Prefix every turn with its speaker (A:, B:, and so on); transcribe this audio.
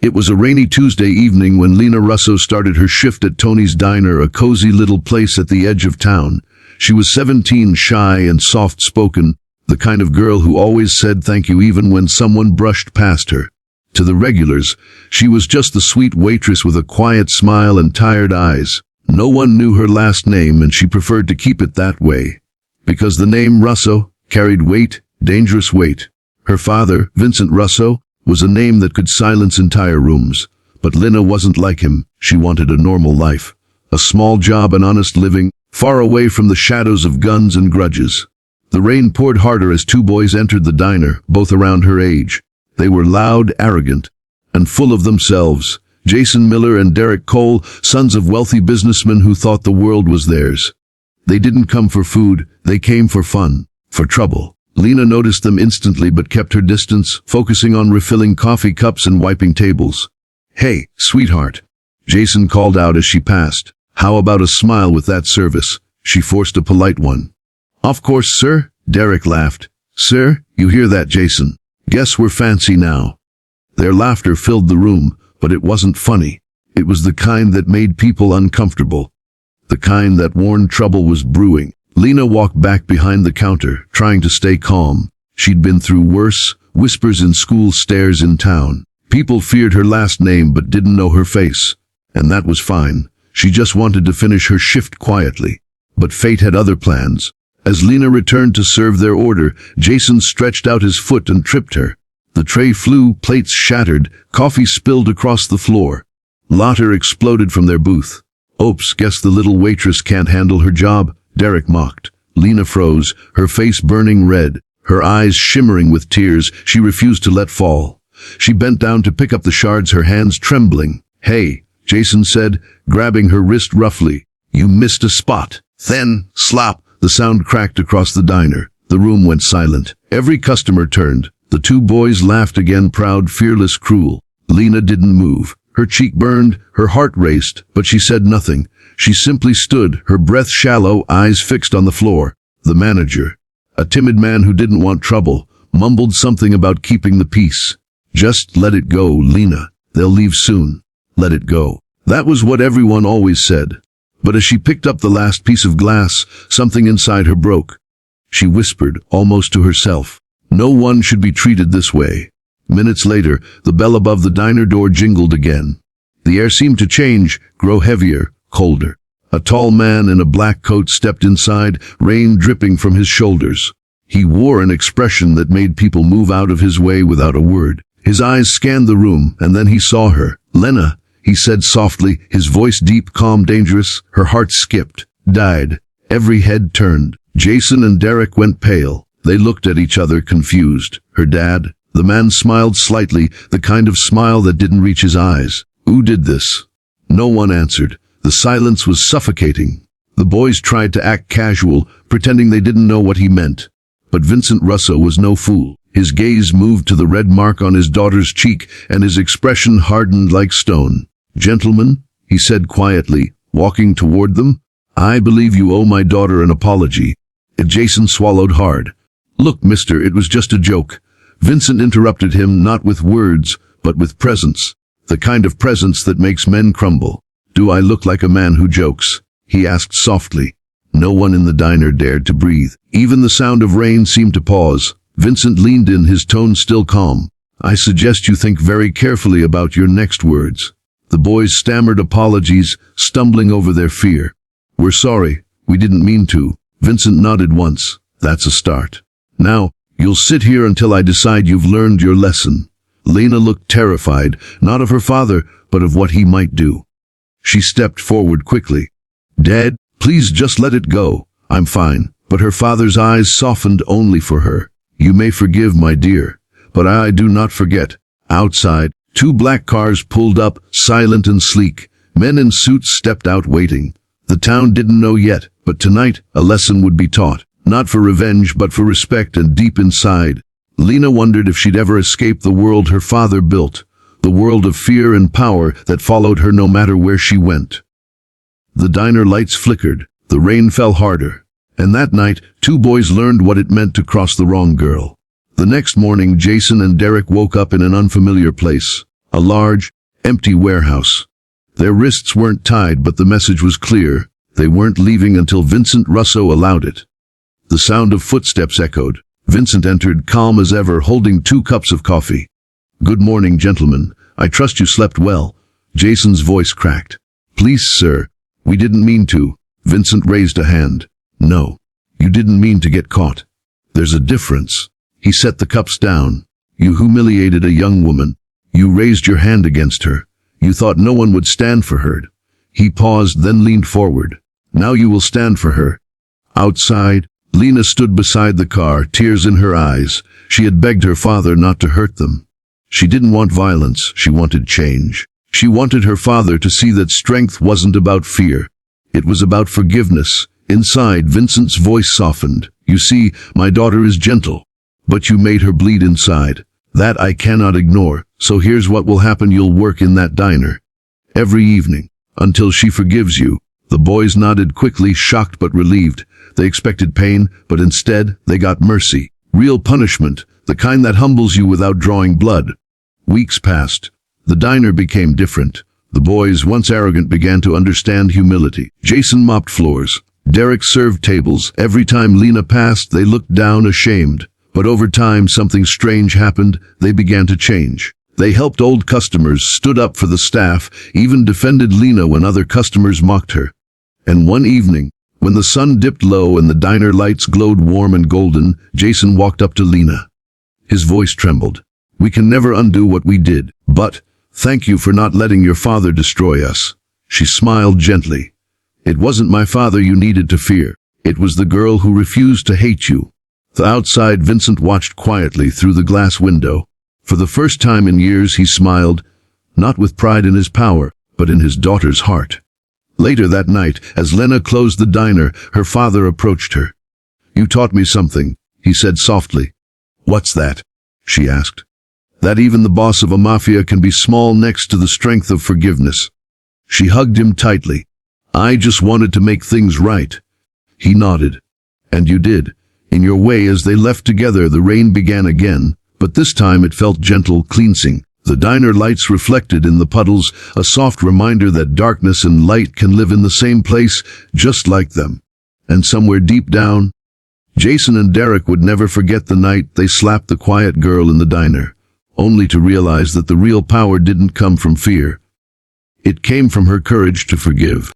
A: It was a rainy Tuesday evening when Lena Russo started her shift at Tony's Diner, a cozy little place at the edge of town. She was 17, shy and soft-spoken, the kind of girl who always said thank you even when someone brushed past her. To the regulars, she was just the sweet waitress with a quiet smile and tired eyes. No one knew her last name, and she preferred to keep it that way, because the name Russo carried weight, dangerous weight. Her father, Vincent Russo, was a name that could silence entire rooms. But Lena wasn't like him. She wanted a normal life, a small job and honest living, far away from the shadows of guns and grudges. The rain poured harder as two boys entered the diner, both around her age. They were loud, arrogant, and full of themselves. Jason Miller and Derek Cole, sons of wealthy businessmen who thought the world was theirs. They didn't come for food, they came for fun, for trouble. Lena noticed them instantly but kept her distance, focusing on refilling coffee cups and wiping tables. "Hey, sweetheart," Jason called out as she passed. "How about a smile with that service?" She forced a polite one. "Of course, sir," Derek laughed. "Sir, you hear that, Jason? Guess we're fancy now." Their laughter filled the room, but it wasn't funny. It was the kind that made people uncomfortable. The kind that warned trouble was brewing. Lena walked back behind the counter, trying to stay calm. She'd been through worse, whispers in school, stares in town. People feared her last name but didn't know her face. And that was fine. She just wanted to finish her shift quietly. But fate had other plans. As Lena returned to serve their order, Jason stretched out his foot and tripped her. The tray flew, plates shattered, coffee spilled across the floor. Laughter exploded from their booth. "Oops, guess the little waitress can't handle her job," Derek mocked. Lena froze, her face burning red, her eyes shimmering with tears she refused to let fall. She bent down to pick up the shards, her hands trembling. "Hey," Jason said, grabbing her wrist roughly. "You missed a spot." Then, slap, the sound cracked across the diner. The room went silent. Every customer turned. The two boys laughed again, proud, fearless, cruel. Lena didn't move. Her cheek burned, her heart raced, but she said nothing. She simply stood, her breath shallow, eyes fixed on the floor. The manager, a timid man who didn't want trouble, mumbled something about keeping the peace. "Just let it go, Lena. They'll leave soon. Let it go." That was what everyone always said. But as she picked up the last piece of glass, something inside her broke. She whispered, almost to herself, "No one should be treated this way." Minutes later, the bell above the diner door jingled again. The air seemed to change, grow heavier, colder. A tall man in a black coat stepped inside, rain dripping from his shoulders. He wore an expression that made people move out of his way without a word. His eyes scanned the room, and then he saw her. "Lena," he said softly, his voice deep, calm, dangerous. Her heart skipped, died. Every head turned. Jason and Derek went pale. They looked at each other, confused. Her dad? The man smiled slightly, the kind of smile that didn't reach his eyes. "Who did this?" No one answered. The silence was suffocating. The boys tried to act casual, pretending they didn't know what he meant. But Vincent Russo was no fool. His gaze moved to the red mark on his daughter's cheek, and his expression hardened like stone. "Gentlemen," he said quietly, walking toward them, "I believe you owe my daughter an apology." Jason swallowed hard. "Look, mister, it was just a joke." Vincent interrupted him, not with words, but with presence. The kind of presence that makes men crumble. "Do I look like a man who jokes?" he asked softly. No one in the diner dared to breathe. Even the sound of rain seemed to pause. Vincent leaned in, his tone still calm. "I suggest you think very carefully about your next words." The boys stammered apologies, stumbling over their fear. "We're sorry, we didn't mean to." Vincent nodded once. "That's a start. Now, you'll sit here until I decide you've learned your lesson." Lena looked terrified, not of her father, but of what he might do. She stepped forward quickly. "Dad, please just let it go. I'm fine." But her father's eyes softened only for her. "You may forgive, my dear, but I do not forget." Outside, two black cars pulled up, silent and sleek. Men in suits stepped out waiting. The town didn't know yet, but tonight a lesson would be taught. Not for revenge, but for respect, and deep inside, Lena wondered if she'd ever escape the world her father built, the world of fear and power that followed her no matter where she went. The diner lights flickered, the rain fell harder, and that night, two boys learned what it meant to cross the wrong girl. The next morning, Jason and Derek woke up in an unfamiliar place. A large, empty warehouse. Their wrists weren't tied, but the message was clear. They weren't leaving until Vincent Russo allowed it. The sound of footsteps echoed. Vincent entered, calm as ever, holding 2 cups of coffee. "Good morning, gentlemen. I trust you slept well." Jason's voice cracked. "Please, sir. We didn't mean to." Vincent raised a hand. "No. You didn't mean to get caught. There's a difference." He set the cups down. "You humiliated a young woman. You raised your hand against her. You thought no one would stand for her." He paused, then leaned forward. "Now you will stand for her." Outside, Lena stood beside the car, tears in her eyes. She had begged her father not to hurt them. She didn't want violence, she wanted change. She wanted her father to see that strength wasn't about fear. It was about forgiveness. Inside, Vincent's voice softened. "You see, my daughter is gentle, but you made her bleed inside. That I cannot ignore, so here's what will happen. You'll work in that diner every evening, until she forgives you." The boys nodded quickly, shocked but relieved. They expected pain, but instead, they got mercy. Real punishment, the kind that humbles you without drawing blood. Weeks passed. The diner became different. The boys, once arrogant, began to understand humility. Jason mopped floors. Derek served tables. Every time Lena passed, they looked down, ashamed. But over time, something strange happened. They began to change. They helped old customers, stood up for the staff, even defended Lena when other customers mocked her. And one evening, when the sun dipped low and the diner lights glowed warm and golden, Jason walked up to Lena. His voice trembled. "We can never undo what we did, but thank you for not letting your father destroy us." She smiled gently. "It wasn't my father you needed to fear. It was the girl who refused to hate you." Outside, Vincent watched quietly through the glass window. For the first time in years, he smiled, not with pride in his power, but in his daughter's heart. Later that night, as Lena closed the diner, her father approached her. "You taught me something," he said softly. "What's that?" she asked. "That even the boss of a mafia can be small next to the strength of forgiveness." She hugged him tightly. "I just wanted to make things right." He nodded. "And you did. In your way." As they left together, the rain began again, but this time it felt gentle, cleansing. The diner lights reflected in the puddles, a soft reminder that darkness and light can live in the same place, just like them. And somewhere deep down, Jason and Derek would never forget the night they slapped the quiet girl in the diner, only to realize that the real power didn't come from fear. It came from her courage to forgive.